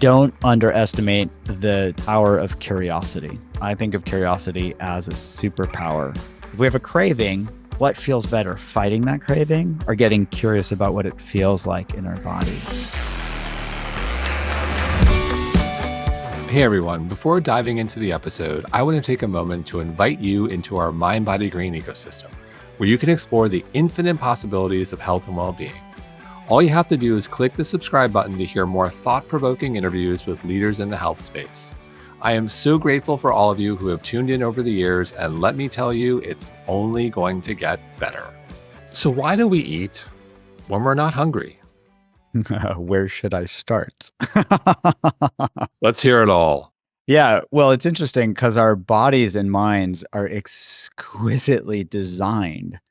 don't underestimate the power of curiosity. I think of curiosity as a superpower. If we have a craving, what feels better, fighting that craving or getting curious about what it feels like in our body? Hey everyone, before diving into the episode, I want to take a moment to invite you into our Mind Body Green ecosystem, where you can explore the infinite possibilities of health and well-being. All you have to do is click the subscribe button to hear more thought-provoking interviews with leaders in the health space. I am so grateful for all of you who have tuned in over the years, and let me tell you, it's only going to get better. So why do we eat when we're not hungry? Where should I start? Let's hear it all. Yeah, well, it's interesting because our bodies and minds are exquisitely designed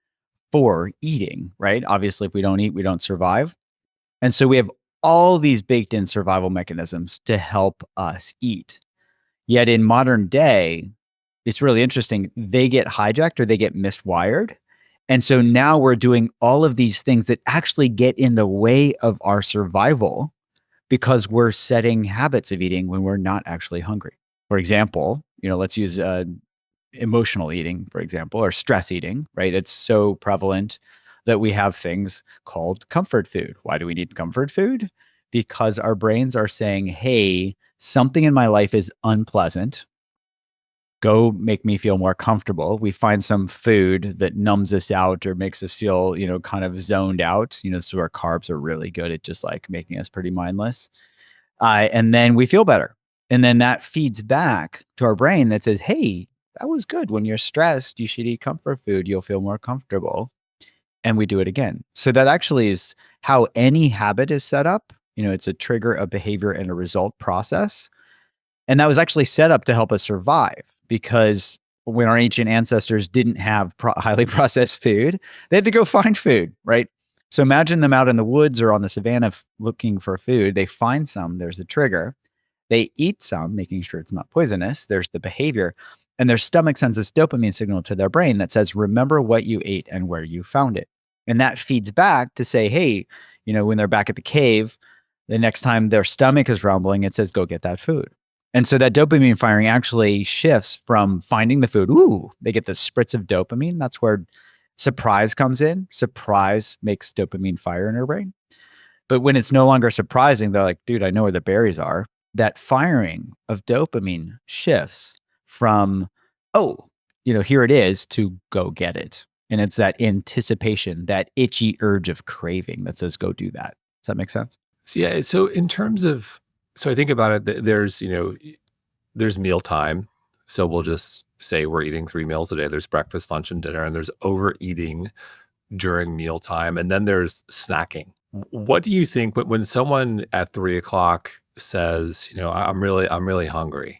for eating, right? Obviously, if we don't eat, we don't survive. And so we have all these baked in survival mechanisms to help us eat. Yet in modern day, it's really interesting. They get hijacked or they get miswired. And so now we're doing all of these things that actually get in the way of our survival because we're setting habits of eating when we're not actually hungry. For example, let's use emotional eating, for example, or stress eating, right? It's so prevalent that we have things called comfort food. Why do we need comfort food? Because our brains are saying, hey, something in my life is unpleasant. Go make me feel more comfortable. We find some food that numbs us out or makes us feel, kind of zoned out. So our carbs are really good at just like making us pretty mindless. And then we feel better. And then that feeds back to our brain that says, hey, that was good. When you're stressed, you should eat comfort food. You'll feel more comfortable. And we do it again. So that actually is how any habit is set up. It's a trigger, a behavior, and a result process. And that was actually set up to help us survive because when our ancient ancestors didn't have highly processed food, they had to go find food, right? So imagine them out in the woods or on the savannah looking for food. They find some, there's the trigger. They eat some, making sure it's not poisonous. There's the behavior. And their stomach sends this dopamine signal to their brain that says, remember what you ate and where you found it. And that feeds back to say, hey, when they're back at the cave, the next time their stomach is rumbling, it says, go get that food. And so that dopamine firing actually shifts from finding the food. Ooh, they get the spritz of dopamine. That's where surprise comes in. Surprise makes dopamine fire in their brain. But when it's no longer surprising, they're like, dude, I know where the berries are. That firing of dopamine shifts from, here it is, to go get it. And it's that anticipation, that itchy urge of craving that says, go do that. Does that make sense? Yeah. So in terms of, I think about it, there's mealtime. So we'll just say we're eating 3 meals a day. There's breakfast, lunch, and dinner, and there's overeating during mealtime. And then there's snacking. What do you think when someone at 3:00 says, I'm really hungry?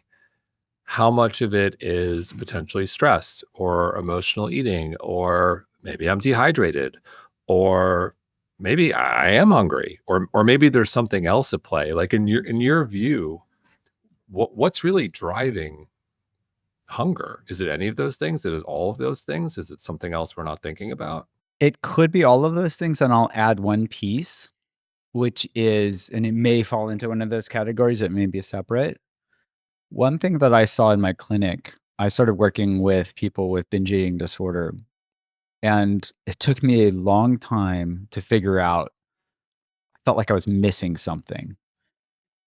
How much of it is potentially stress or emotional eating, or maybe I'm dehydrated, or maybe I am hungry, or maybe there's something else at play? Like in your view, what's really driving hunger? Is it any of those things? Is it all of those things? Is it something else we're not thinking about? It could be all of those things. And I'll add one piece, which is, and it may fall into one of those categories, it may be separate. One thing that I saw in my clinic, I started working with people with binge eating disorder. And it took me a long time to figure out, I felt like I was missing something.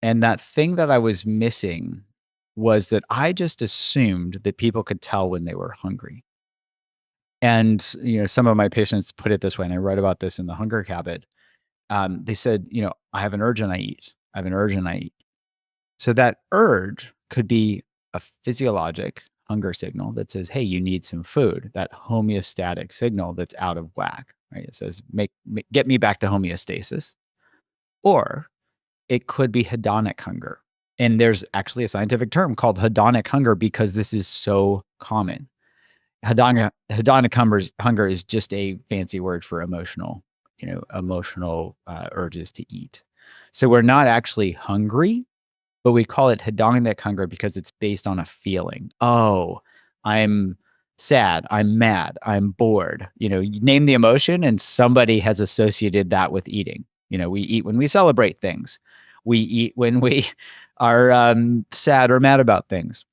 And that thing that I was missing was that I just assumed that people could tell when they were hungry. And, some of my patients put it this way, and I write about this in the Hunger Habit. They said, I have an urge and I eat. I have an urge and I eat. So that urge could be a physiologic hunger signal that says, hey, you need some food, that homeostatic signal that's out of whack, right? It says, get me back to homeostasis. Or it could be hedonic hunger. And there's actually a scientific term called hedonic hunger because this is so common. Hedonic hunger is just a fancy word for emotional urges to eat. So we're not actually hungry, but we call it hedonic hunger because it's based on a feeling. Oh, I'm sad, I'm mad, I'm bored. You name the emotion and somebody has associated that with eating. We eat when we celebrate things. We eat when we are sad or mad about things.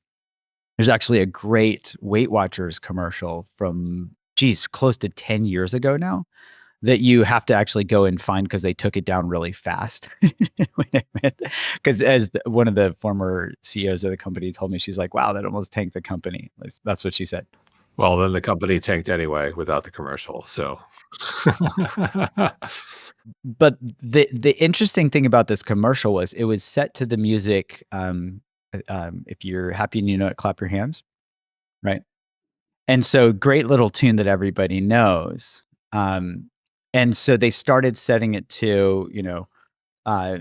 There's actually a great Weight Watchers commercial from, geez, close to 10 years ago now that you have to actually go and find because they took it down really fast. Because one of the former CEOs of the company told me, she's like, wow, that almost tanked the company. That's what she said. Well, then the company tanked anyway without the commercial. So, But the interesting thing about this commercial was it was set to the music. If you're happy and you know it, clap your hands, right? And so great little tune that everybody knows. And so they started setting it to, uh,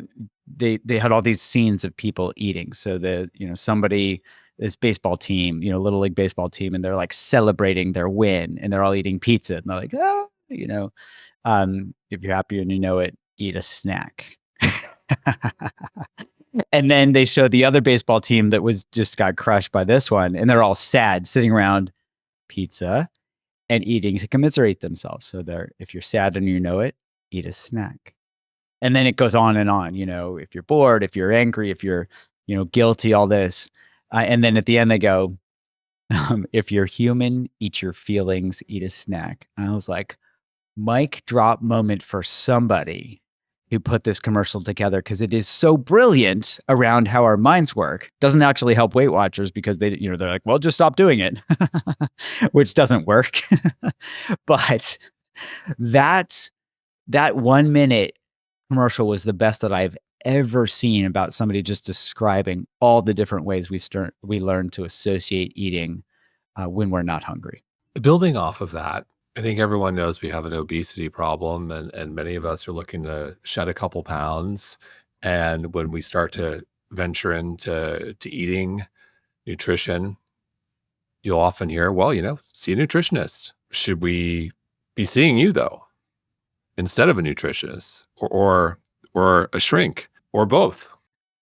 they had all these scenes of people eating. So somebody, this baseball team, little league baseball team, and they're like celebrating their win, and they're all eating pizza, and they're like, if you're happy and you know it, eat a snack. And then they showed the other baseball team that was just got crushed by this one, and they're all sad, sitting around pizza and eating to commiserate themselves. So if you're sad and you know it, eat a snack. And then it goes on and on, if you're bored, if you're angry, if you're, guilty, all this. And then at the end they go, if you're human, eat your feelings, eat a snack. And I was like, mic drop moment for somebody who put this commercial together, because it is so brilliant around how our minds work. Doesn't actually help Weight Watchers because they're like, well, just stop doing it, which doesn't work. But that 1 minute commercial was the best that I've ever seen about somebody just describing all the different ways we learn to associate eating when we're not hungry. building off of that, I think everyone knows we have an obesity problem, and many of us are looking to shed a couple pounds. And when we start to venture into eating, nutrition, you'll often hear, well, see a nutritionist. Should we be seeing you though, instead of a nutritionist or a shrink or both?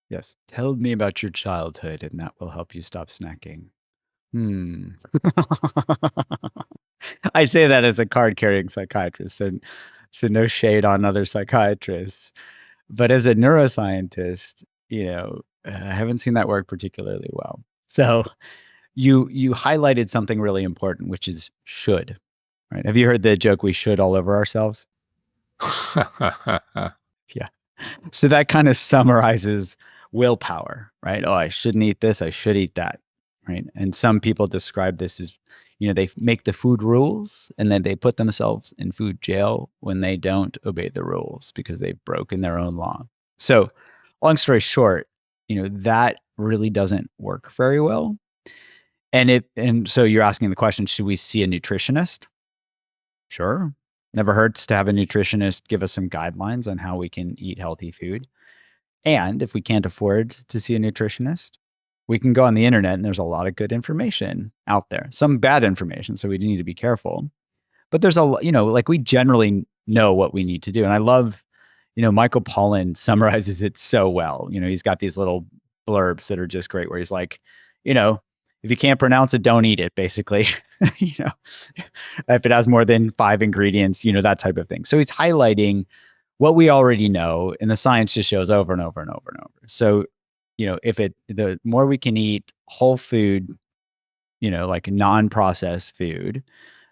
Yes. Tell me about your childhood, and that will help you stop snacking. I say that as a card-carrying psychiatrist, so no shade on other psychiatrists. But as a neuroscientist, I haven't seen that work particularly well. So you highlighted something really important, which is should, right? Have you heard the joke, we should all over ourselves? Yeah. So that kind of summarizes willpower, right? Oh, I shouldn't eat this, I should eat that, right? And some people describe this as, they make the food rules and then they put themselves in food jail when they don't obey the rules because they've broken their own law. So, long story short, that really doesn't work very well. And so you're asking the question, should we see a nutritionist? Sure. Never hurts to have a nutritionist give us some guidelines on how we can eat healthy food. And if we can't afford to see a nutritionist, we can go on the internet, and there's a lot of good information out there. Some bad information, so we need to be careful. But there's like we generally know what we need to do. And I love, Michael Pollan summarizes it so well. He's got these little blurbs that are just great where he's like, if you can't pronounce it, don't eat it, basically. If it has more than 5 ingredients, that type of thing. So he's highlighting what we already know, and the science just shows over and over and over and over. So, the more we can eat whole food, like non-processed food,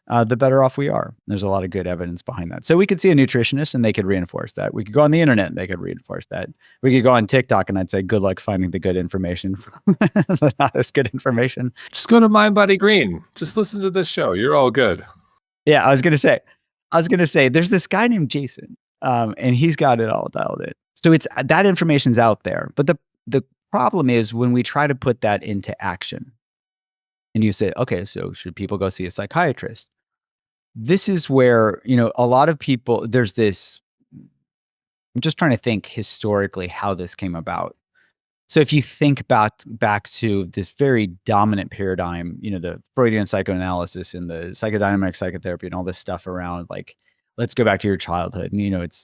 the better off we are. There's a lot of good evidence behind that. So we could see a nutritionist and they could reinforce that. We could go on the internet and they could reinforce that. We could go on TikTok and I'd say, good luck finding the good information, the not as good information. Just go to Mind Body Green. Just listen to this show. You're all good. Yeah, I was going to say, there's this guy named Jason, and he's got it all dialed in. So that information's out there. But the problem is when we try to put that into action and you say, okay, so should people go see a psychiatrist? This is where, a lot of people, there's this, I'm just trying to think historically how this came about. So if you think back to this very dominant paradigm, the Freudian psychoanalysis and the psychodynamic psychotherapy and all this stuff around, like, let's go back to your childhood. And,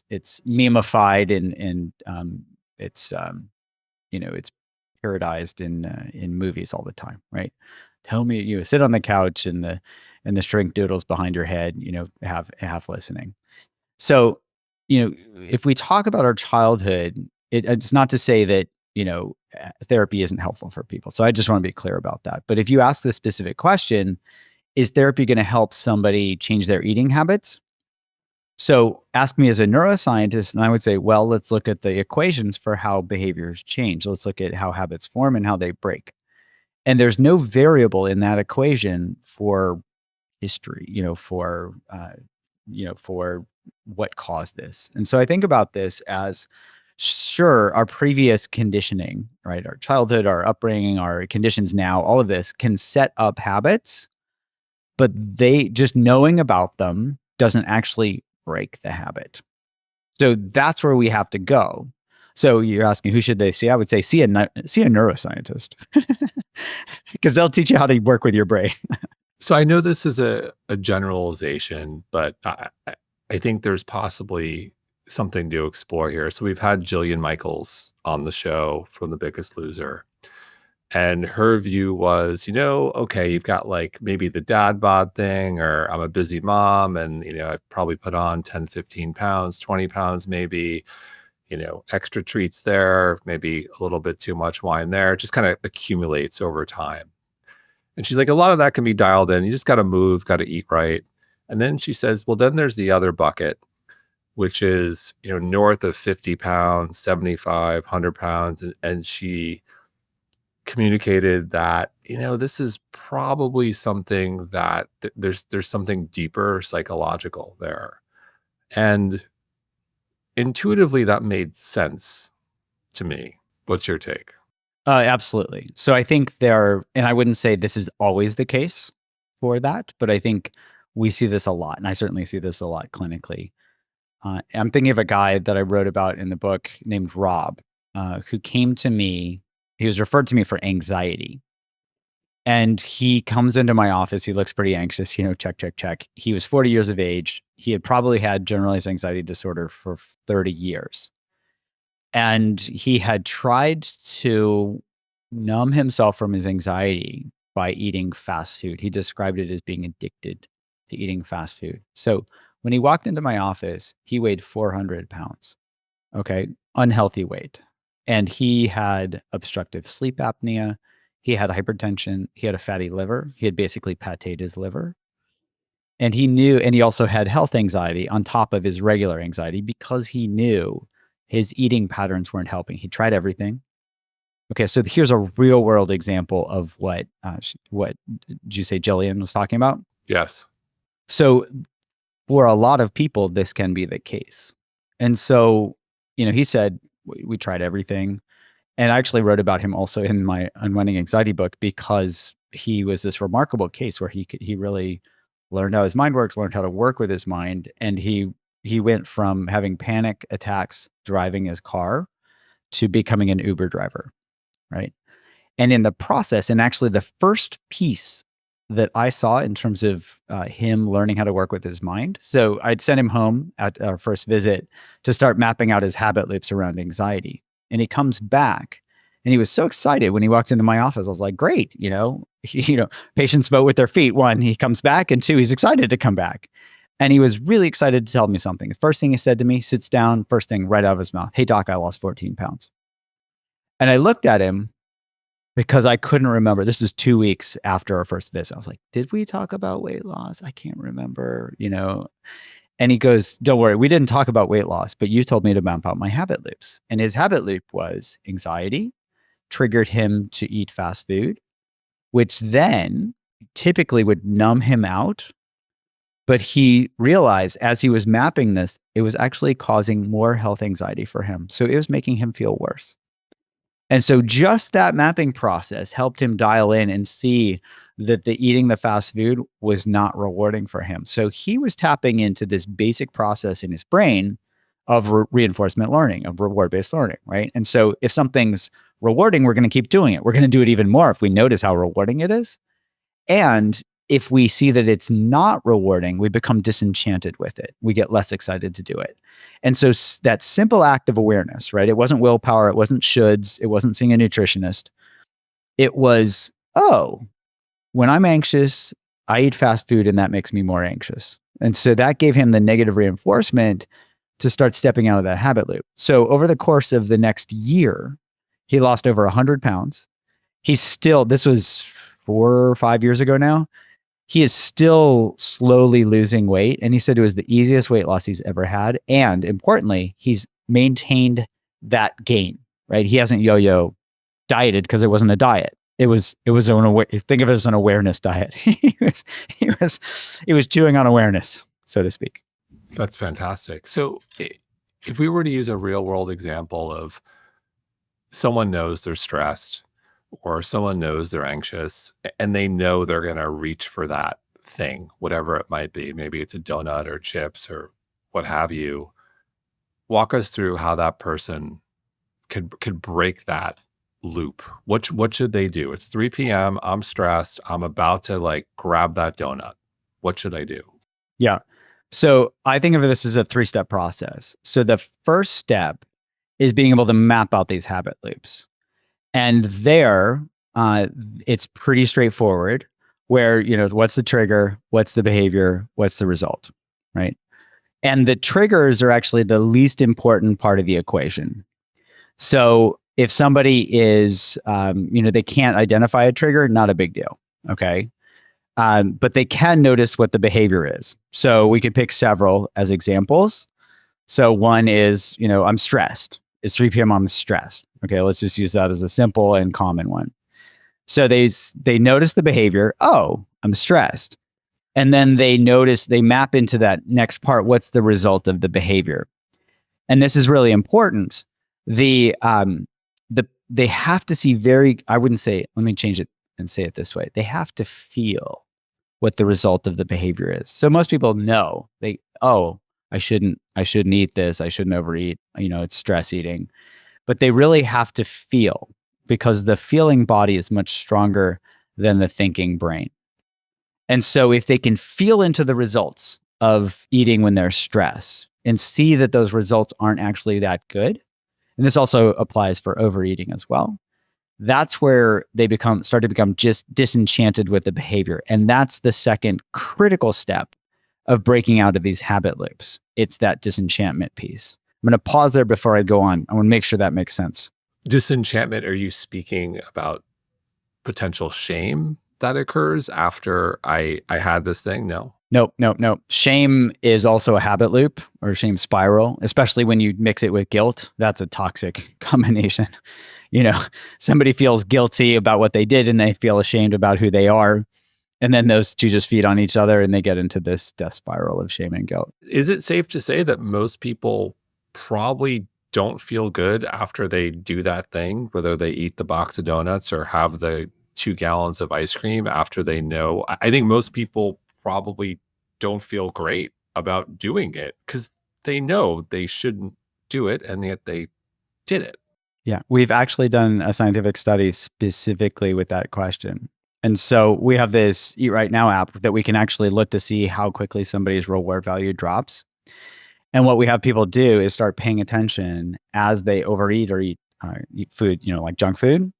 it's memified and it's parodized in movies all the time, right? Tell me, sit on the couch and the shrink doodles behind your head, half listening. So, if we talk about our childhood, it's not to say that, therapy isn't helpful for people. So I just want to be clear about that. But if you ask this specific question, is therapy going to help somebody change their eating habits? So ask me as a neuroscientist, and I would say, well, let's look at the equations for how behaviors change. Let's look at how habits form and how they break. And there's no variable in that equation for history, for what caused this. And so I think about this as, sure, our previous conditioning, right? Our childhood, our upbringing, our conditions now, all of this can set up habits, but they just knowing about them doesn't actually break the habit. So that's where we have to go. So you're asking who should they see? I would say see a neuroscientist because they'll teach you how to work with your brain. So I know this is a generalization, but I think there's possibly something to explore here. So we've had Jillian Michaels on the show from The Biggest Loser. And her view was, okay, you've got like maybe the dad bod thing, or I'm a busy mom and, I probably put on 10, 15 pounds, 20 pounds, maybe, extra treats there, maybe a little bit too much wine there. It just kind of accumulates over time. And she's like, a lot of that can be dialed in. You just got to move, got to eat right. And then she says, well, then there's the other bucket, which is, north of 50 pounds, 75, 100 pounds. And she communicated that, this is probably something that there's something deeper psychological there. And intuitively that made sense to me. What's your take? Absolutely. So I think and I wouldn't say this is always the case for that, but I think we see this a lot, and I certainly see this a lot clinically. I'm thinking of a guy that I wrote about in the book named Rob, who came to me. He was referred to me for anxiety. And he comes into my office. He looks pretty anxious, check, check, check. He was 40 years of age. He had probably had generalized anxiety disorder for 30 years. And he had tried to numb himself from his anxiety by eating fast food. He described it as being addicted to eating fast food. So when he walked into my office, he weighed 400 pounds. Okay. Unhealthy weight. And he had obstructive sleep apnea. He had hypertension. He had a fatty liver. He had basically patéed his liver. And he also had health anxiety on top of his regular anxiety because he knew his eating patterns weren't helping. He tried everything. Okay, so here's a real world example of what did you say Jillian was talking about? Yes. So for a lot of people, this can be the case. And so, he said, we tried everything. And I actually wrote about him also in my Unwinding Anxiety book because he was this remarkable case where he really learned how his mind works, learned how to work with his mind. And he went from having panic attacks driving his car to becoming an Uber driver, right? And in the process, and actually the first piece that I saw in terms of him learning how to work with his mind. So I'd sent him home at our first visit to start mapping out his habit loops around anxiety. And he comes back and he was so excited when he walks into my office. I was like, great, patients vote with their feet. One, he comes back, and two, he's excited to come back. And he was really excited to tell me something. The first thing he said to me, sits down, first thing right out of his mouth, hey doc, I lost 14 pounds. And I looked at him because I couldn't remember. This is 2 weeks after our first visit. I was like, did we talk about weight loss? I can't remember, And he goes, don't worry, we didn't talk about weight loss, but you told me to map out my habit loops. And his habit loop was anxiety triggered him to eat fast food, which then typically would numb him out. But he realized as he was mapping this, it was actually causing more health anxiety for him. So it was making him feel worse. And so just that mapping process helped him dial in and see that the eating the fast food was not rewarding for him. So he was tapping into this basic process in his brain of reinforcement learning, of reward-based learning, right? And so if something's rewarding, we're going to keep doing it. We're going to do it even more if we notice how rewarding it is. And if we see that it's not rewarding, we become disenchanted with it. We get less excited to do it. And so that simple act of awareness, right? It wasn't willpower. It wasn't shoulds. It wasn't seeing a nutritionist. It was, when I'm anxious, I eat fast food and that makes me more anxious. And so that gave him the negative reinforcement to start stepping out of that habit loop. So over the course of the next year, he lost over 100 pounds. He's still, this was 4 or 5 years ago now. He is still slowly losing weight. And he said it was the easiest weight loss he's ever had. And importantly, he's maintained that gain, right? He hasn't yo-yo dieted because it wasn't a diet. It was think of it as an awareness diet. he was chewing on awareness, so to speak. That's fantastic. So if we were to use a real world example of someone knows they're stressed or someone knows they're anxious and they know they're going to reach for that thing, whatever it might be, maybe it's a donut or chips or what have you, walk us through how that person could break that loop. What should they do? It's 3 p.m. I'm stressed. I'm about to like grab that donut. What should I do? Yeah. So I think of this as a 3-step process. So the first step is being able to map out these habit loops. And there, it's pretty straightforward where, what's the trigger? What's the behavior? What's the result? Right. And the triggers are actually the least important part of the equation. So if somebody is, they can't identify a trigger, not a big deal. Okay. But they can notice what the behavior is. So we could pick several as examples. So one is, I'm stressed. It's 3 p.m. I'm stressed. Okay, let's just use that as a simple and common one. So they notice the behavior. Oh, I'm stressed. And then they map into that next part. What's the result of the behavior? And this is really important. They have to see I wouldn't say, let me change it and say it this way. They have to feel what the result of the behavior is. So most people know I shouldn't eat this. I shouldn't overeat. It's stress eating. But they really have to feel, because the feeling body is much stronger than the thinking brain. And so if they can feel into the results of eating when they're stressed and see that those results aren't actually that good, and this also applies for overeating as well, that's where they start to become just disenchanted with the behavior. And that's the second critical step of breaking out of these habit loops. It's that disenchantment piece. I'm going to pause there before I go on. I want to make sure that makes sense. Disenchantment, are you speaking about potential shame that occurs after I had this thing? No. Nope. Shame is also a habit loop or a shame spiral, especially when you mix it with guilt. That's a toxic combination. Somebody feels guilty about what they did and they feel ashamed about who they are. And then those two just feed on each other and they get into this death spiral of shame and guilt. Is it safe to say that most people probably don't feel good after they do that thing, whether they eat the box of donuts or have the 2 gallons of ice cream after they know? I think most people probably don't feel great about doing it because they know they shouldn't do it and yet they did it. Yeah, we've actually done a scientific study specifically with that question. And so we have this Eat Right Now app that we can actually look to see how quickly somebody's reward value drops. And what we have people do is start paying attention as they overeat or eat food, like junk food.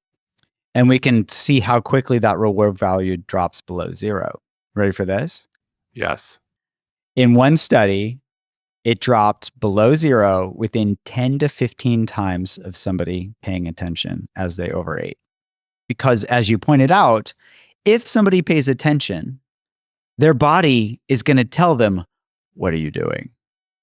And we can see how quickly that reward value drops below 0. Ready for this? Yes. In one study, it dropped below 0 within 10 to 15 times of somebody paying attention as they overate. Because as you pointed out, if somebody pays attention, their body is going to tell them, what are you doing?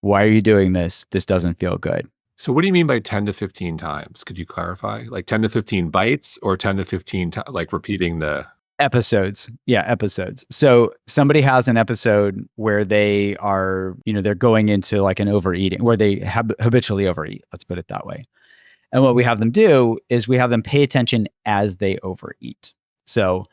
Why are you doing this? This doesn't feel good. So what do you mean by 10 to 15 times? Could you clarify? Like 10 to 15 bites or 10 to 15, like repeating the... Episodes. Yeah, episodes. So somebody has an episode where they are, they're going into like an overeating, where they habitually overeat. Let's put it that way. And what we have them do is we have them pay attention as they overeat. So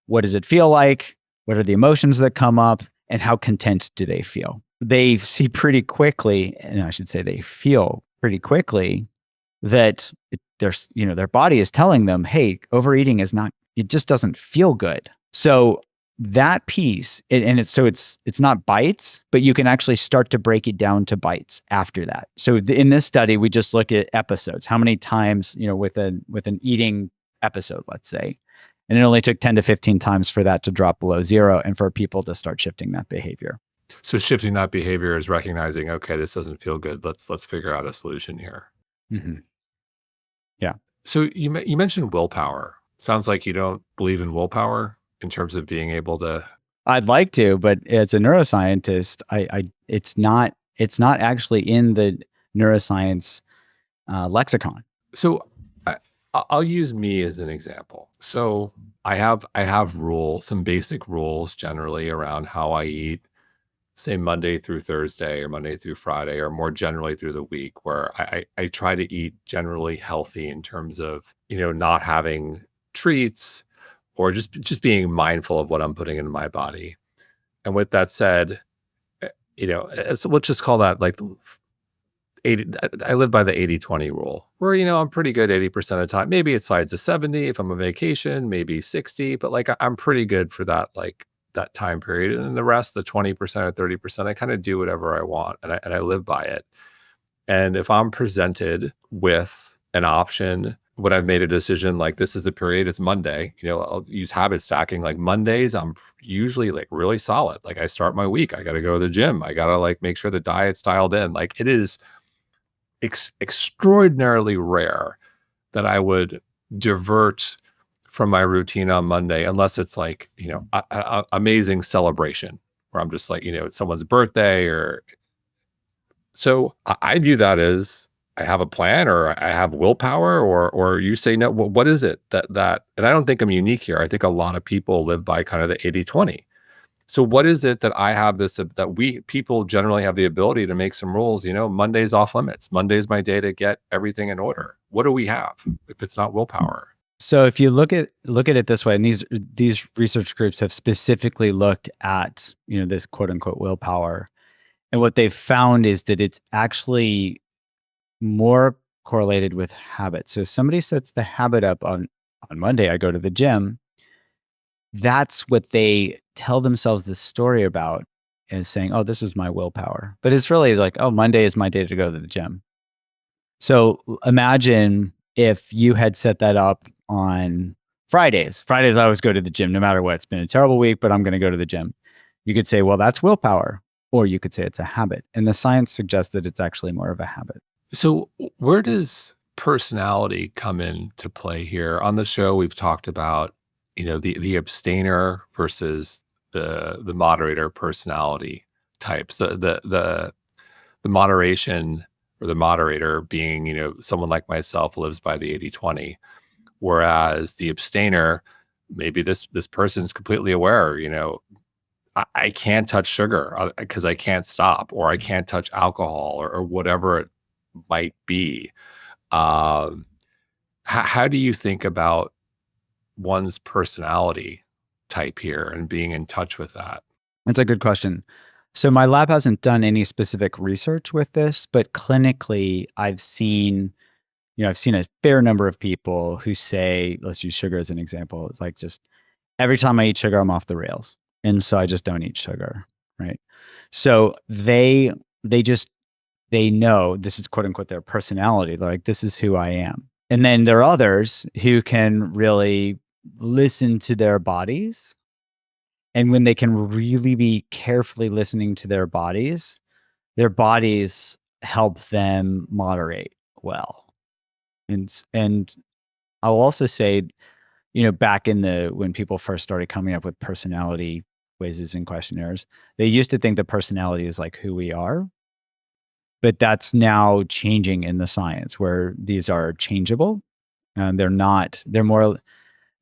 what does it feel like? What are the emotions that come up? And how content do they feel? They see pretty quickly, and I should say they feel pretty quickly that their body is telling them, hey, overeating is not, it just doesn't feel good. So that piece, it's not bites, but you can actually start to break it down to bites after that. So in this study, we just look at episodes, how many times, with an eating episode, let's say, and it only took 10 to 15 times for that to drop below 0 and for people to start shifting that behavior. So shifting that behavior is recognizing, okay, this doesn't feel good. Let's figure out a solution here. Mhm. Yeah. So you mentioned willpower. Sounds like you don't believe in willpower in terms of being able to. I'd like to, but as a neuroscientist, it's not actually in the neuroscience lexicon. So I'll use me as an example. So I have rules, some basic rules generally around how I eat, say Monday through Thursday or Monday through Friday, or more generally through the week, where I try to eat generally healthy in terms of, not having treats or just being mindful of what I'm putting into my body. And with that said, so let's just call that like 80. I live by the 80-20 rule where, I'm pretty good 80% of the time. Maybe it slides to 70 if I'm on vacation, maybe 60, but like I'm pretty good for that, like that time period. And then the rest, the 20% or 30%, I kind of do whatever I want and I live by it. And if I'm presented with an option, when I've made a decision, like this is the period, it's Monday, I'll use habit stacking. Like Mondays, I'm usually like really solid. Like I start my week, I got to go to the gym. I got to like make sure the diet's dialed in. Like it is extraordinarily rare that I would divert from my routine on Monday, unless it's like, a amazing celebration where I'm just like, it's someone's birthday or so I view that as I have a plan or I have willpower or you say no. Well, what is it that and I don't think I'm unique here. I think a lot of people live by kind of the 80-20. So what is it that I have this that we people generally have the ability to make some rules? Monday's off limits. Monday's my day to get everything in order. What do we have if it's not willpower? So if you look at it this way, and these research groups have specifically looked at this quote unquote willpower, and what they've found is that it's actually more correlated with habit. So if somebody sets the habit up on Monday, I go to the gym. That's what they tell themselves this story about, is saying, "Oh, this is my willpower." But it's really like, "Oh, Monday is my day to go to the gym." So imagine if you had set that up on Fridays. Fridays, I always go to the gym no matter what. It's been a terrible week, but I'm going to go to the gym. You could say, well, that's willpower. Or you could say it's a habit. And the science suggests that it's actually more of a habit. So where does personality come into play here? On the show, we've talked about, the abstainer versus the moderator personality types. The moderation or the moderator being, someone like myself lives by the 80-20, whereas the abstainer, maybe this person's completely aware, I can't touch sugar because I can't stop, or I can't touch alcohol or whatever it might be. Um, how do you think about one's personality type here and being in touch with that? That's a good question. So my lab hasn't done any specific research with this, but clinically, I've seen a fair number of people who say, let's use sugar as an example. It's like just every time I eat sugar, I'm off the rails. And so I just don't eat sugar. Right. So they know this is quote unquote their personality. They're like, this is who I am. And then there are others who can really listen to their bodies. And when they can really be carefully listening to their bodies help them moderate well. And I'll also say, back in when people first started coming up with personality quizzes and questionnaires, they used to think that personality is like who we are, but that's now changing in the science where these are changeable and they're not,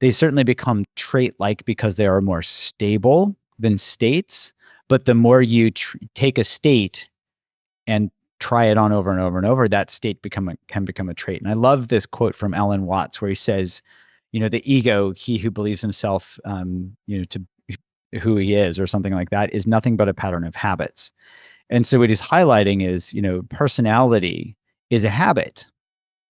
they certainly become trait-like because they are more stable than states. But the more you take a state and try it on over and over and over, that state can become a trait. And I love this quote from Alan Watts where he says, the ego, he who believes himself, to who he is or something like that, is nothing but a pattern of habits. And so what he's highlighting is, personality is a habit.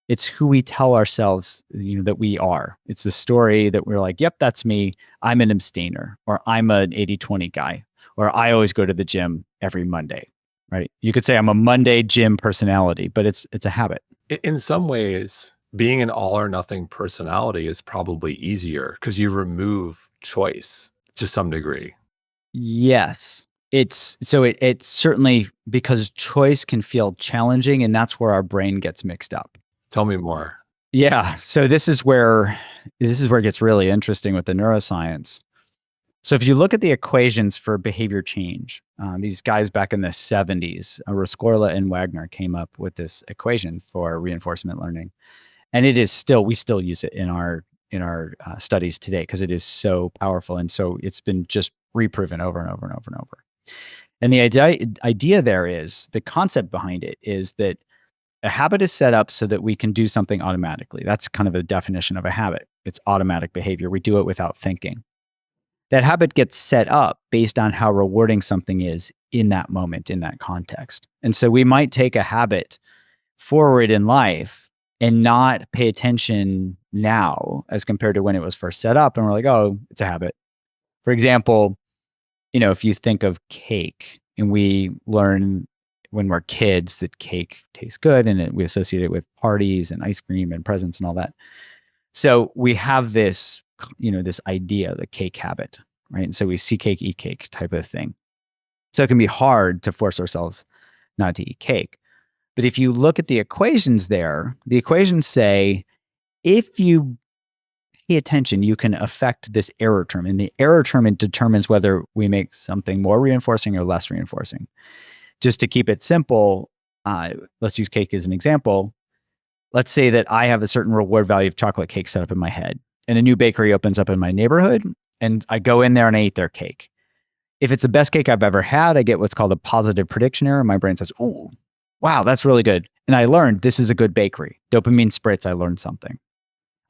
It's who we tell ourselves, that we are. It's the story that we're like, yep, that's me. I'm an abstainer, or I'm an 80-20 guy, or I always go to the gym every Monday, right? You could say I'm a Monday gym personality, but it's a habit. In some ways, being an all or nothing personality is probably easier because you remove choice to some degree. Yes. it certainly, because choice can feel challenging, and that's where our brain gets mixed up. Tell me more. Yeah. So this is where it gets really interesting with the neuroscience. So if you look at the equations for behavior change, these guys back in the 70s, Rescorla and Wagner came up with this equation for reinforcement learning, and we still use it in our studies today because it is so powerful, and so it's been just reproven over and over and over and over. And the idea there is, the concept behind it is that a habit is set up so that we can do something automatically. That's kind of a definition of a habit. It's automatic behavior. We do it without thinking. That habit gets set up based on how rewarding something is in that moment, in that context. And so we might take a habit forward in life and not pay attention now as compared to when it was first set up. And we're like, oh, it's a habit. For example, if you think of cake, and we learn when we're kids that cake tastes good, and we associate it with parties and ice cream and presents and all that. So we have this, this idea, the cake habit, right? And so we see cake, eat cake type of thing. So it can be hard to force ourselves not to eat cake. But if you look at the equations there, the equations say, if you pay attention, you can affect this error term. And the error term, it determines whether we make something more reinforcing or less reinforcing. Just to keep it simple, let's use cake as an example. Let's say that I have a certain reward value of chocolate cake set up in my head, and a new bakery opens up in my neighborhood, and I go in there and I eat their cake. If it's the best cake I've ever had, I get what's called a positive prediction error. My brain says, "Ooh, wow, that's really good." And I learned this is a good bakery. Dopamine spritz, I learned something.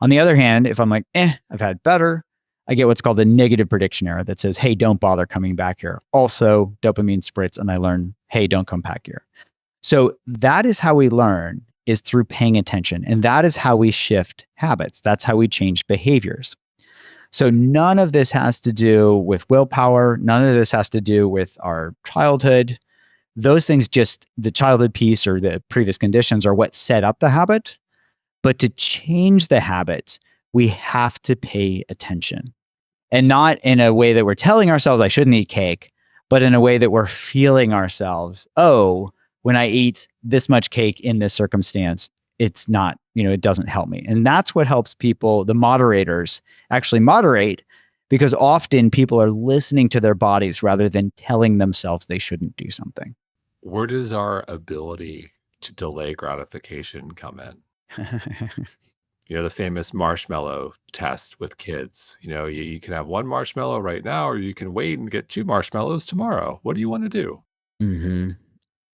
On the other hand, if I'm like, I've had better, I get what's called a negative prediction error that says, hey, don't bother coming back here. Also, dopamine spritz, and I learn, hey, don't come back here. So that is how we learn, is through paying attention. And that is how we shift habits. That's how we change behaviors. So none of this has to do with willpower. None of this has to do with our childhood. Those things, just the childhood piece or the previous conditions, are what set up the habit. But to change the habit, we have to pay attention. And not in a way that we're telling ourselves I shouldn't eat cake, but in a way that we're feeling ourselves, oh, when I eat this much cake in this circumstance, it's not, it doesn't help me. And that's what helps people, the moderators, actually moderate, because often people are listening to their bodies rather than telling themselves they shouldn't do something. Where does our ability to delay gratification come in? The famous marshmallow test with kids. You can have one marshmallow right now, or you can wait and get 2 marshmallows tomorrow. What do you want to do? Mm-hmm.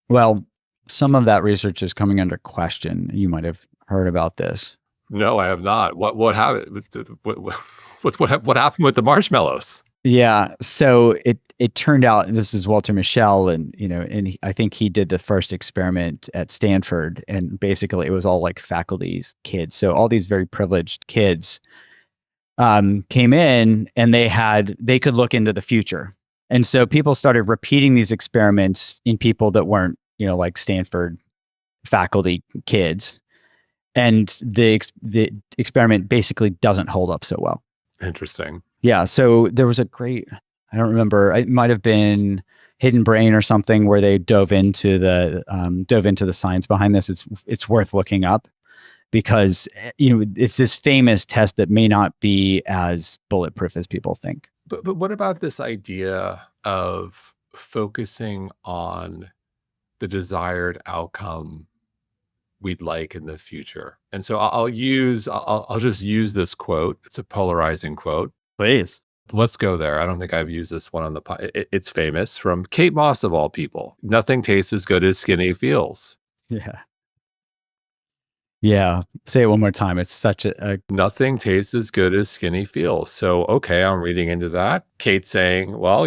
Well, some of that research is coming under question. You might have heard about this. No, I have not. What happened? What happened with the marshmallows? Yeah. So it turned out, and this is Walter Mischel, and I think he did the first experiment at Stanford, and basically it was all like faculty's kids. So all these very privileged kids came in, and they could look into the future. And so people started repeating these experiments in people that weren't, like Stanford faculty kids. And the experiment basically doesn't hold up so well. Interesting. Yeah. So there was I don't remember, it might have been Hidden Brain or something, where they dove into the science behind this. It's worth looking up, because it's this famous test that may not be as bulletproof as people think. But what about this idea of focusing on the desired outcome we'd like in the future? And so I'll just use this quote. It's a polarizing quote. Please. Let's go there. I don't think I've used this one on the it's famous, from Kate Moss of all people. Nothing tastes as good as skinny feels. Yeah. Yeah. Say it one more time. It's such a nothing tastes as good as skinny feels. So, okay, I'm reading into that. Kate saying, well,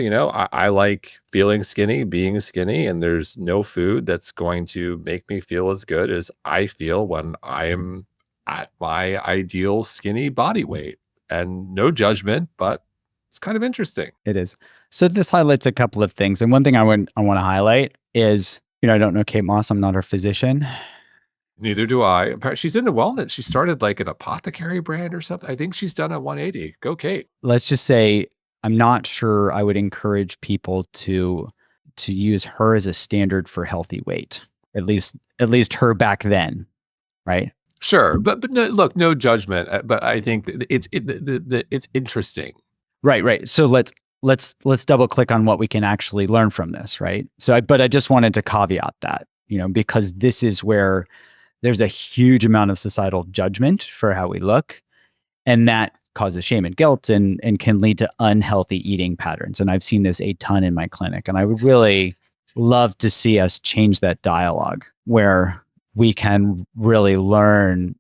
I like feeling skinny, being skinny, and there's no food that's going to make me feel as good as I feel when I'm at my ideal skinny body weight. And no judgment, but it's kind of interesting. It is. So this highlights a couple of things. And one thing I want to highlight is, I don't know Kate Moss. I'm not her physician. Neither do I. She's into wellness. She started like an apothecary brand or something. I think she's done a 180. Go, Kate. Let's just say I'm not sure I would encourage people to to use her as a standard for healthy weight. At least her back then, right? Sure, but no, look, no judgment. But I think it's interesting. Right. So let's double click on what we can actually learn from this, right? But I just wanted to caveat that, because this is where there's a huge amount of societal judgment for how we look, and that causes shame and guilt and can lead to unhealthy eating patterns. And I've seen this a ton in my clinic, and I would really love to see us change that dialogue where we can really learn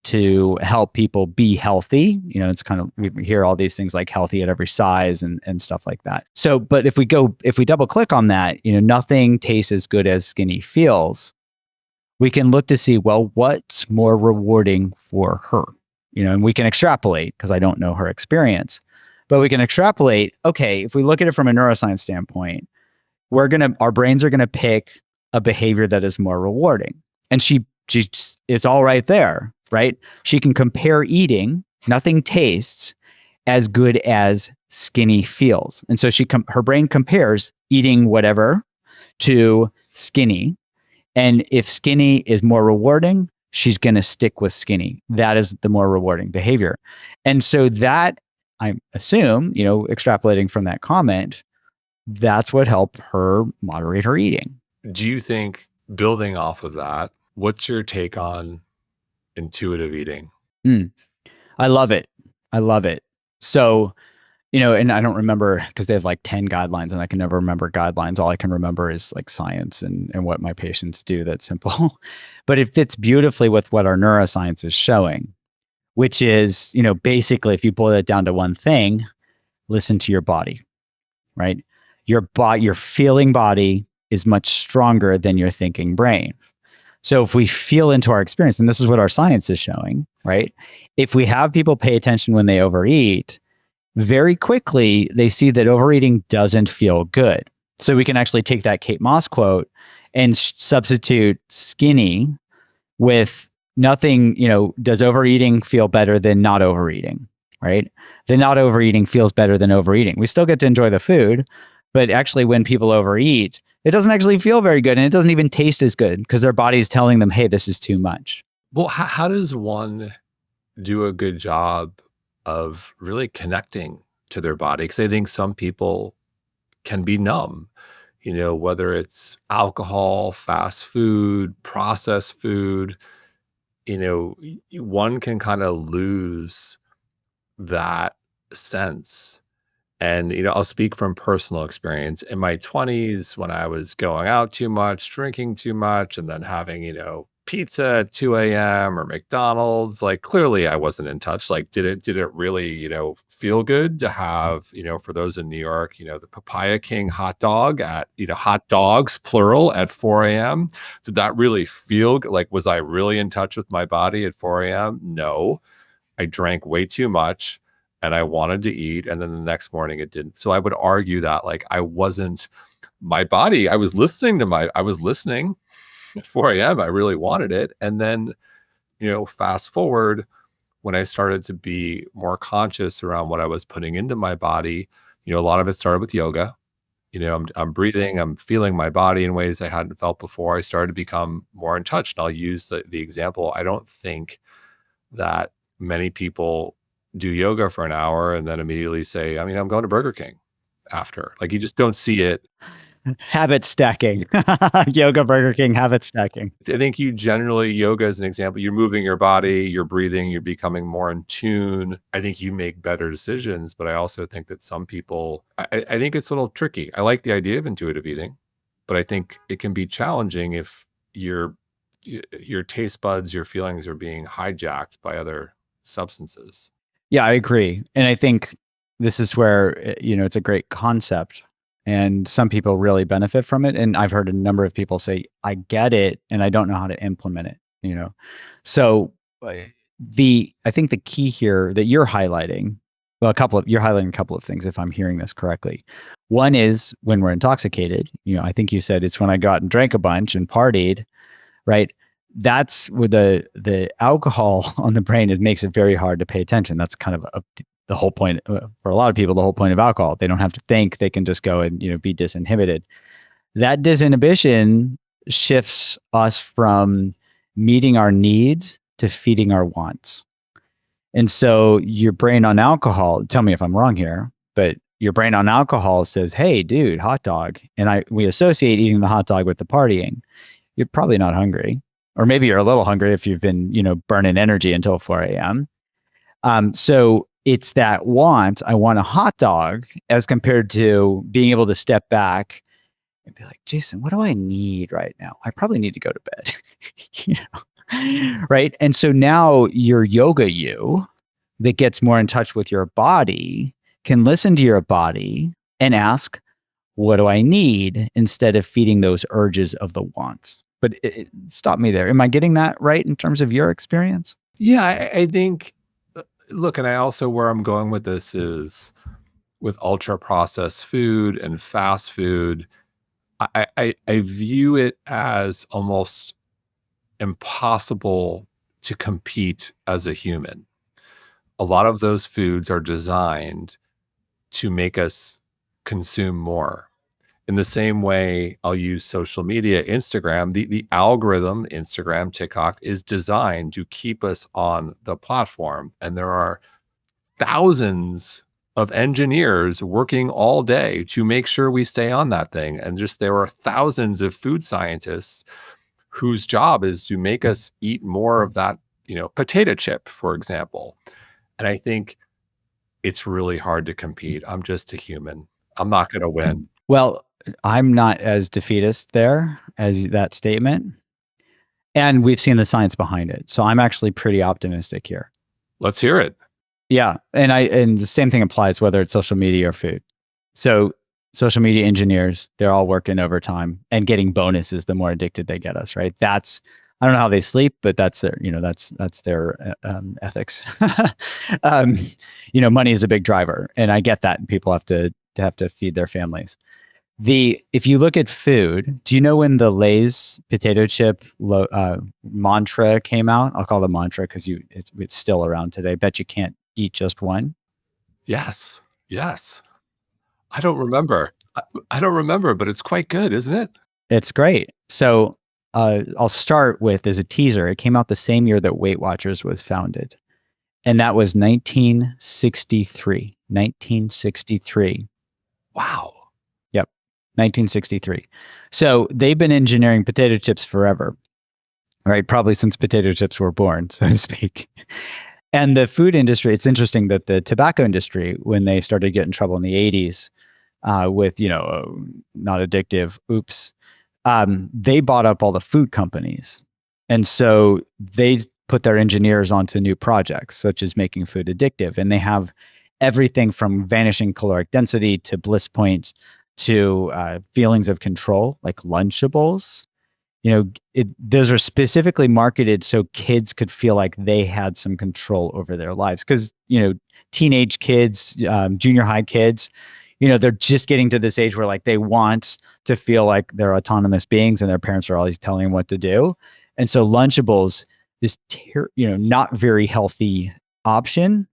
to help people be healthy. It's kind of, we hear all these things like healthy at every size and stuff like that. So, but if we double click on that, nothing tastes as good as skinny feels. We can look to see, well, what's more rewarding for her, and we can extrapolate, because I don't know her experience, but we can extrapolate. Okay, if we look at it from a neuroscience standpoint, our brains are going to pick a behavior that is more rewarding. And she is all right there, right? She can compare eating, nothing tastes as good as skinny feels. And so her brain compares eating whatever to skinny. And if skinny is more rewarding, she's going to stick with skinny. That is the more rewarding behavior. And so that, I assume, extrapolating from that comment, that's what helped her moderate her eating. Do you think, building off of that, what's your take on intuitive eating? I love it. So, and I don't remember, because they have like 10 guidelines and I can never remember guidelines. All I can remember is like science and what my patients do that's simple. But it fits beautifully with what our neuroscience is showing, which is, basically, if you boil it down to one thing, listen to your body, right? Your feeling body is much stronger than your thinking brain. So if we feel into our experience, and this is what our science is showing, right? If we have people pay attention when they overeat, very quickly they see that overeating doesn't feel good. So we can actually take that Kate Moss quote and substitute skinny with nothing. Does overeating feel better than not overeating, right? Then not overeating feels better than overeating. We still get to enjoy the food, but actually when people overeat, it doesn't actually feel very good, and it doesn't even taste as good because their body is telling them, hey, this is too much. Well, how does one do a good job of really connecting to their body? Because I think some people can be numb, whether it's alcohol, fast food, processed food, one can kind of lose that sense. And, I'll speak from personal experience. In my 20s, when I was going out too much, drinking too much, and then having, pizza at 2 a.m. or McDonald's, like, clearly I wasn't in touch. Like, did it really, feel good to have, for those in New York, the Papaya King hot dog at, hot dogs, plural, at 4 a.m.? Did that really feel like, was I really in touch with my body at 4 a.m.? No, I drank way too much. And I wanted to eat, and then the next morning it didn't. So I would argue that, like, my body, I was listening at 4 a.m. I really wanted it. And then, fast forward, when I started to be more conscious around what I was putting into my body, a lot of it started with yoga. I'm breathing, I'm feeling my body in ways I hadn't felt before. I started to become more in touch. And I'll use the example. I don't think that many people do yoga for an hour and then immediately say, I'm going to Burger King after. Like, you just don't see it. Habit stacking. Yoga, Burger King, habit stacking. I think yoga is an example. You're moving your body, you're breathing, you're becoming more in tune. I think you make better decisions, but I also think that some people, I think it's a little tricky. I like the idea of intuitive eating, but I think it can be challenging if your taste buds, your feelings are being hijacked by other substances. Yeah, I agree. And I think this is where, it's a great concept and some people really benefit from it. And I've heard a number of people say, I get it and I don't know how to implement it, So I think the key here that you're highlighting, you're highlighting a couple of things if I'm hearing this correctly. One is when we're intoxicated, I think you said it's when I got and drank a bunch and partied, right? That's where the alcohol on the brain makes it very hard to pay attention. That's kind of the whole point for a lot of people. The whole point of alcohol, they don't have to think; they can just go and be disinhibited. that disinhibition shifts us from meeting our needs to feeding our wants. And so your brain on alcohol, tell me if I'm wrong here, but your brain on alcohol says, "Hey, dude, hot dog." And we associate eating the hot dog with the partying. You're probably not hungry. Or maybe you're a little hungry if you've been, burning energy until 4 a.m. So it's that want, I want a hot dog, as compared to being able to step back and be like, Jason, what do I need right now? I probably need to go to bed. you right? And so now your yoga you that gets more in touch with your body can listen to your body and ask, what do I need, instead of feeding those urges of the wants. But stop me there. Am I getting that right in terms of your experience? Yeah, I think, look, and I also, where I'm going with this is with ultra processed food and fast food, I view it as almost impossible to compete as a human. A lot of those foods are designed to make us consume more. In the same way, I'll use social media, Instagram, the algorithm, Instagram, TikTok, is designed to keep us on the platform. And there are thousands of engineers working all day to make sure we stay on that thing. And just there are thousands of food scientists whose job is to make us eat more of that, potato chip, for example. And I think it's really hard to compete. I'm just a human. I'm not going to win. Well, I'm not as defeatist there as that statement. And we've seen the science behind it. So I'm actually pretty optimistic here. Let's hear it. Yeah. And the same thing applies whether it's social media or food. So social media engineers, they're all working overtime and getting bonuses the more addicted they get us, right? I don't know how they sleep, but that's their, that's their ethics. Money is a big driver, and I get that. And people have to feed their families. If you look at food, do you know when the Lay's potato chip mantra came out? I'll call it a mantra because it's still around today. Bet you can't eat just one. Yes. I don't remember. I don't remember, but it's quite good, isn't it? It's great. So I'll start with, as a teaser, it came out the same year that Weight Watchers was founded. And that was 1963. 1963. Wow. Yep. 1963. So they've been engineering potato chips forever, right? Probably since potato chips were born, so to speak. And the food industry, it's interesting that the tobacco industry, when they started to get in trouble in the 80s with, not addictive, they bought up all the food companies. And so they put their engineers onto new projects, such as making food addictive. And they have everything from vanishing caloric density to bliss point to feelings of control, like Lunchables. Those are specifically marketed so kids could feel like they had some control over their lives. Because, teenage kids, junior high kids, they're just getting to this age where like they want to feel like they're autonomous beings and their parents are always telling them what to do. And so Lunchables, this, not very healthy option,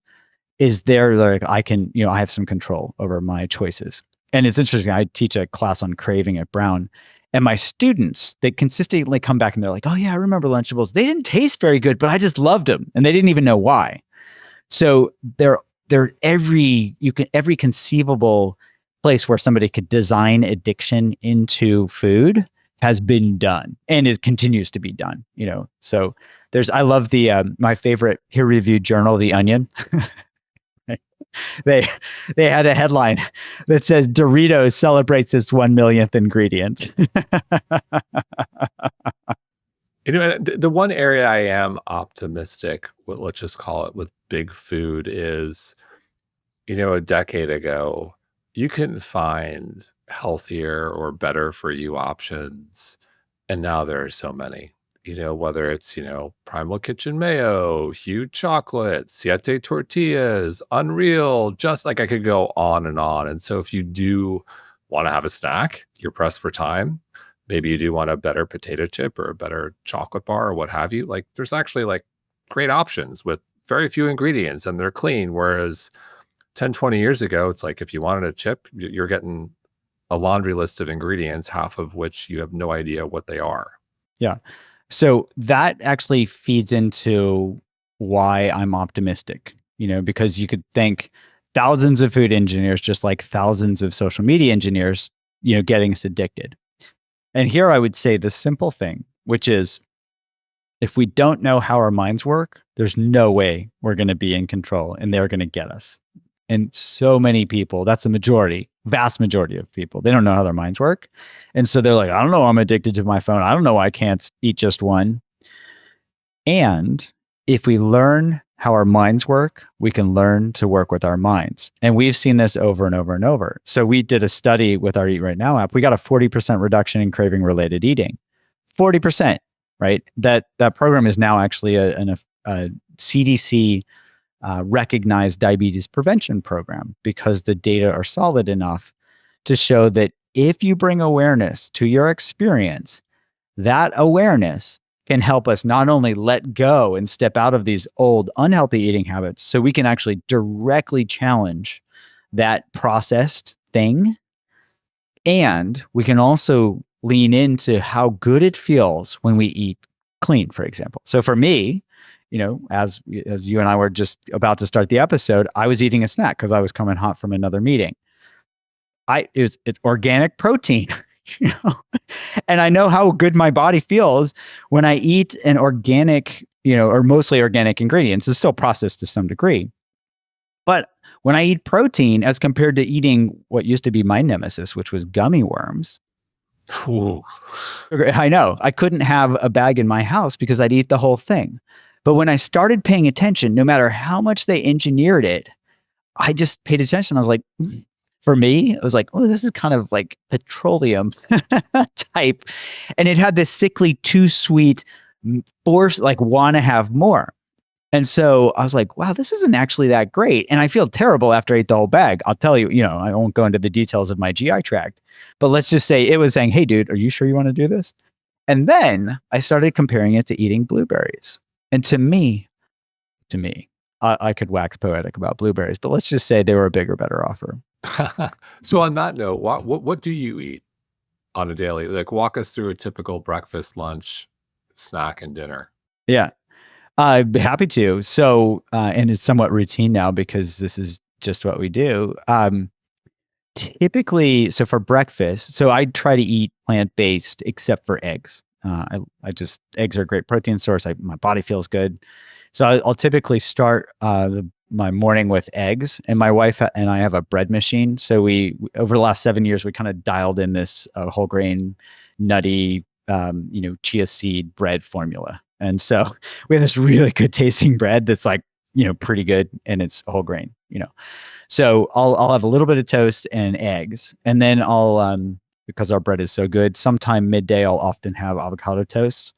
is there like, I can, I have some control over my choices. And it's interesting. I teach a class on craving at Brown, and my students, they consistently come back and they're like, oh yeah, I remember Lunchables. They didn't taste very good, but I just loved them. And they didn't even know why. So they're every conceivable place where somebody could design addiction into food has been done, and it continues to be done. So I love my favorite peer-reviewed journal, The Onion. They had a headline that says Doritos celebrates its 1 millionth ingredient. The one area I am optimistic, let's just call it, with big food is, a decade ago, you couldn't find healthier or better for you options. And now there are so many, whether it's, Primal Kitchen Mayo, Huge Chocolate, Siete Tortillas, Unreal, just like I could go on and on. And so if you do want to have a snack, you're pressed for time, maybe you do want a better potato chip or a better chocolate bar or what have you, like there's actually like great options with very few ingredients and they're clean. Whereas 10, 20 years ago, it's like if you wanted a chip, you're getting a laundry list of ingredients, half of which you have no idea what they are. Yeah. So that actually feeds into why I'm optimistic, because you could think thousands of food engineers, just like thousands of social media engineers, getting us addicted. And here I would say the simple thing, which is if we don't know how our minds work, there's no way we're going to be in control and they're going to get us. And so many people, that's a majority, vast majority of people, they don't know how their minds work. And so they're like, I don't know, I'm addicted to my phone. I don't know why I can't eat just one. And if we learn how our minds work, we can learn to work with our minds. And we've seen this over and over and over. So we did a study with our Eat Right Now app. We got a 40% reduction in craving related eating. 40%, right? That program is now actually a CDC recognized diabetes prevention program because the data are solid enough to show that if you bring awareness to your experience, that awareness can help us not only let go and step out of these old unhealthy eating habits so we can actually directly challenge that processed thing, and we can also lean into how good it feels when we eat clean, for example. So for me, as you and I were just about to start the episode, I was eating a snack because I was coming hot from another meeting. It's organic protein, and I know how good my body feels when I eat an organic, or mostly organic ingredients. It's still processed to some degree, but when I eat protein, as compared to eating what used to be my nemesis, which was gummy worms. Ooh. I know I couldn't have a bag in my house because I'd eat the whole thing. But when I started paying attention, no matter how much they engineered it, I just paid attention. I was like, for me, it was like, oh, this is kind of like petroleum type. And it had this sickly, too sweet force, like want to have more. And so I was like, wow, this isn't actually that great. And I feel terrible after I ate the whole bag. I'll tell you, I won't go into the details of my GI tract, but let's just say it was saying, hey, dude, are you sure you want to do this? And then I started comparing it to eating blueberries. And to me, I could wax poetic about blueberries, but let's just say they were a bigger, better offer. So on that note, what do you eat on a daily? Like, walk us through a typical breakfast, lunch, snack, and dinner. Yeah, I'd be happy to. So, and it's somewhat routine now because this is just what we do. Typically, so for breakfast, so I try to eat plant-based except for eggs. Eggs are a great protein source. My body feels good. So I'll typically start my morning with eggs, and my wife and I have a bread machine. So we, over the last 7 years, we kind of dialed in this whole grain, nutty, chia seed bread formula. And so we have this really good tasting bread that's like, pretty good, and it's whole grain, So I'll have a little bit of toast and eggs, and then I'll because our bread is so good, sometime midday I'll often have avocado toast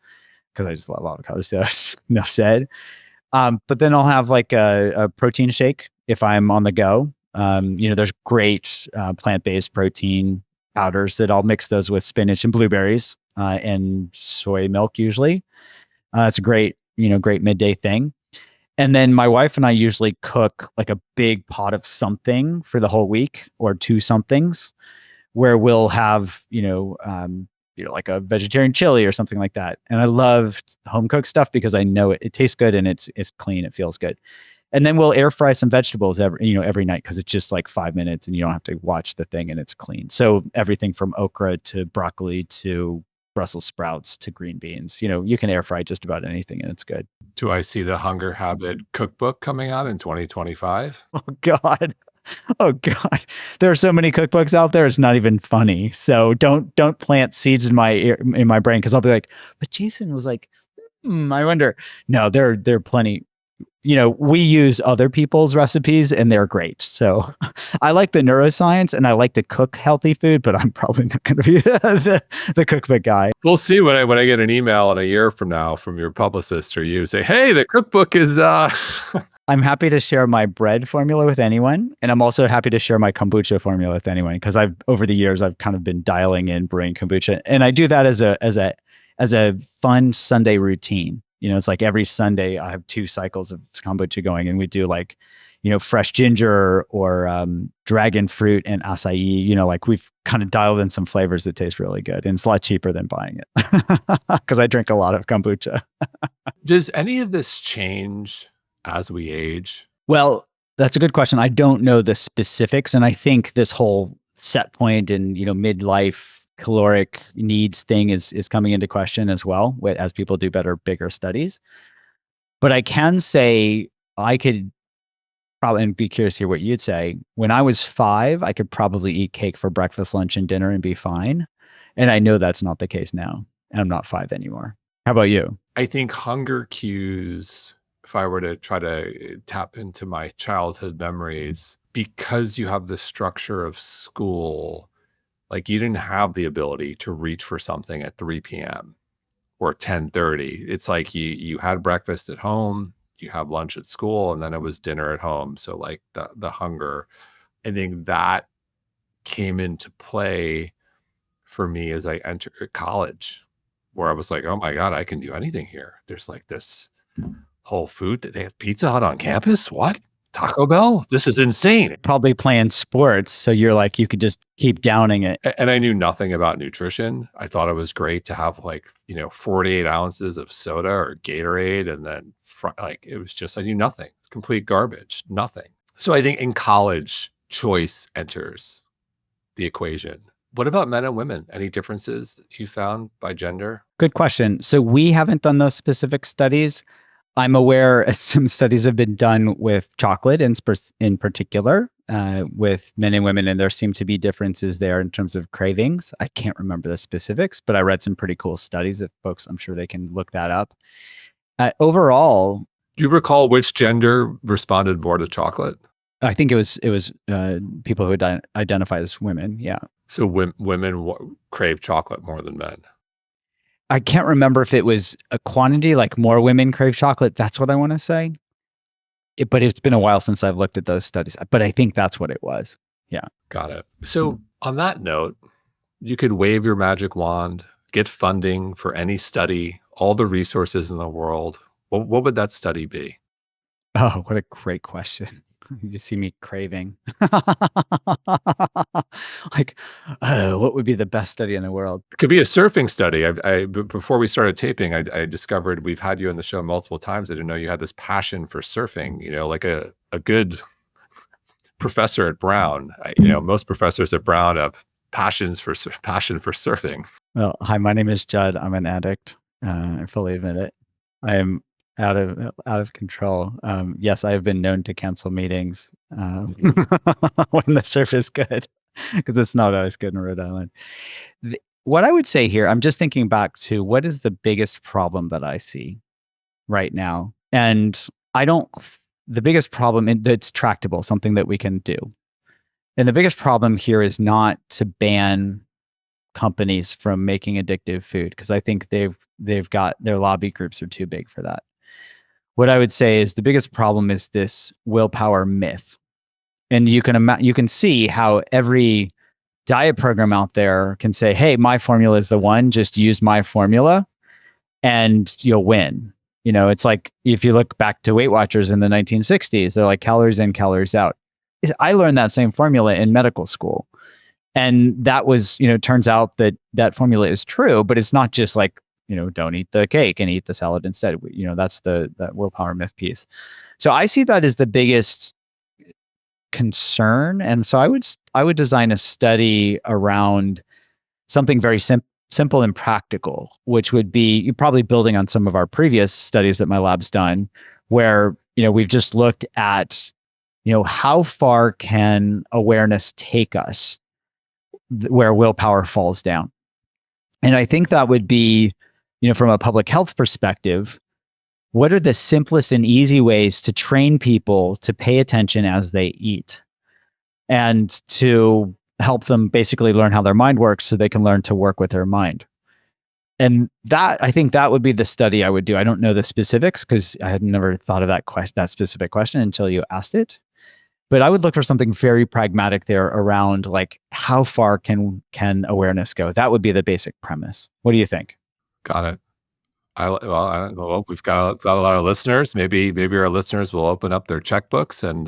because I just love avocado toast. Enough said. But then I'll have like a protein shake if I'm on the go. There's great plant-based protein powders that I'll mix those with spinach and blueberries and soy milk usually. It's a great midday thing. And then my wife and I usually cook like a big pot of something for the whole week, or two somethings, where we'll have, like a vegetarian chili or something like that. And I love home cooked stuff because I know it tastes good and it's clean. It feels good. And then we'll air fry some vegetables every night because it's just like 5 minutes and you don't have to watch the thing and it's clean. So everything from okra to broccoli to Brussels sprouts to green beans, you can air fry just about anything and it's good. Do I see the Hunger Habit cookbook coming out in 2025? Oh God. Oh God, there are so many cookbooks out there. It's not even funny. So don't plant seeds in my brain, because I'll be like, but Jason was like, I wonder. No, there are plenty. We use other people's recipes and they're great. So I like the neuroscience and I like to cook healthy food, but I'm probably not going to be the cookbook guy. We'll see when I get an email in a year from now from your publicist or you say, hey, the cookbook is I'm happy to share my bread formula with anyone. And I'm also happy to share my kombucha formula with anyone, because over the years, I've kind of been dialing in brewing kombucha. And I do that as a fun Sunday routine. It's like every Sunday I have 2 cycles of kombucha going, and we do like, fresh ginger or dragon fruit and acai. Like we've kind of dialed in some flavors that taste really good, and it's a lot cheaper than buying it because I drink a lot of kombucha. Does any of this change as we age? Well, that's a good question. I don't know the specifics, and I think this whole set point and midlife caloric needs thing is coming into question as well as people do better, bigger studies. But I can say I could probably, and be curious to hear what you'd say. When I was 5, I could probably eat cake for breakfast, lunch, and dinner and be fine. And I know that's not the case now. And I'm not 5 anymore. How about you? I think hunger cues, if I were to try to tap into my childhood memories, because you have the structure of school, like you didn't have the ability to reach for something at 3 p.m. or 10:30. It's like you had breakfast at home, you have lunch at school, and then it was dinner at home. So like the hunger, I think that came into play for me as I entered college, where I was like, oh my God, I can do anything here. There's like this Whole Food. They have Pizza Hut on campus? What? Taco Bell? This is insane. Probably playing sports. So you're like, you could just keep downing it. And I knew nothing about nutrition. I thought it was great to have 48 ounces of soda or Gatorade. And then it was just, I knew nothing, complete garbage, nothing. So I think in college, choice enters the equation. What about men and women? Any differences you found by gender? Good question. So we haven't done those specific studies. I'm aware some studies have been done with chocolate in particular, with men and women, and there seem to be differences there in terms of cravings. I can't remember the specifics, but I read some pretty cool studies. If folks, I'm sure they can look that up. Overall, do you recall which gender responded more to chocolate? I think it was people who identify as women. Yeah. So women crave chocolate more than men. I can't remember if it was a quantity, like more women crave chocolate. That's what I want to say. But it's been a while since I've looked at those studies. But I think that's what it was. Yeah. Got it. So on that note, you could wave your magic wand, get funding for any study, all the resources in the world. What would that study be? Oh, what a great question. You see me craving. What would be the best study in the world? It could be a surfing study. Before we started taping, I discovered we've had you on the show multiple times. I didn't know you had this passion for surfing, like a good professor at Brown. Most professors at Brown have passion for surfing. Well, hi, my name is Judd. I'm an addict. I fully admit it. I am out of control. Yes, I have been known to cancel meetings when the surf is good, because it's not always good in Rhode Island. What I would say here, I'm just thinking back to what is the biggest problem that I see right now, and the biggest problem that's tractable, something that we can do, and the biggest problem here is not to ban companies from making addictive food, because I think they've got their lobby groups are too big for that. What I would say is the biggest problem is this willpower myth. And you can see how every diet program out there can say, hey, my formula is the one, just use my formula and you'll win. It's like if you look back to Weight Watchers in the 1960s, they're like calories in, calories out. I learned that same formula in medical school. And that was, turns out that formula is true, but it's not just like, don't eat the cake and eat the salad instead. That's that willpower myth piece. So I see that as the biggest concern. And so I would design a study around something very simple and practical, which would be probably building on some of our previous studies that my lab's done, where, we've just looked at, how far can awareness take us where willpower falls down. And I think that would be, from a public health perspective, what are the simplest and easy ways to train people to pay attention as they eat and to help them basically learn how their mind works so they can learn to work with their mind. And I think that would be the study I would do. I don't know the specifics because I had never thought of that specific question until you asked it. But I would look for something very pragmatic there around like how far can awareness go? That would be the basic premise. What do you think? Got it. I don't know. We've got a lot of listeners. Maybe our listeners will open up their checkbooks and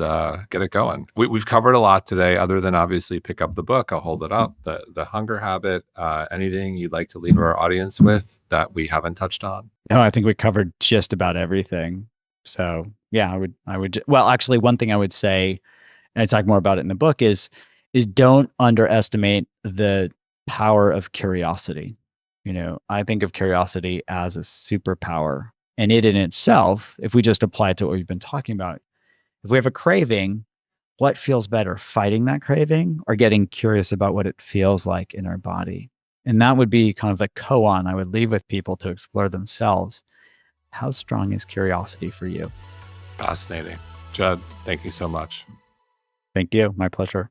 get it going. We've covered a lot today, other than obviously pick up the book. I'll hold it up. The hunger habit. Anything you'd like to leave our audience with that we haven't touched on? No, I think we covered just about everything. So yeah, well, actually, one thing I would say, and I talk more about it in the book, is don't underestimate the power of curiosity. I think of curiosity as a superpower, and it in itself, if we just apply it to what we've been talking about, if we have a craving, what feels better, fighting that craving or getting curious about what it feels like in our body? And that would be kind of the koan I would leave with people to explore themselves. How strong is curiosity for you? Fascinating. Judd, thank you so much. Thank you. My pleasure.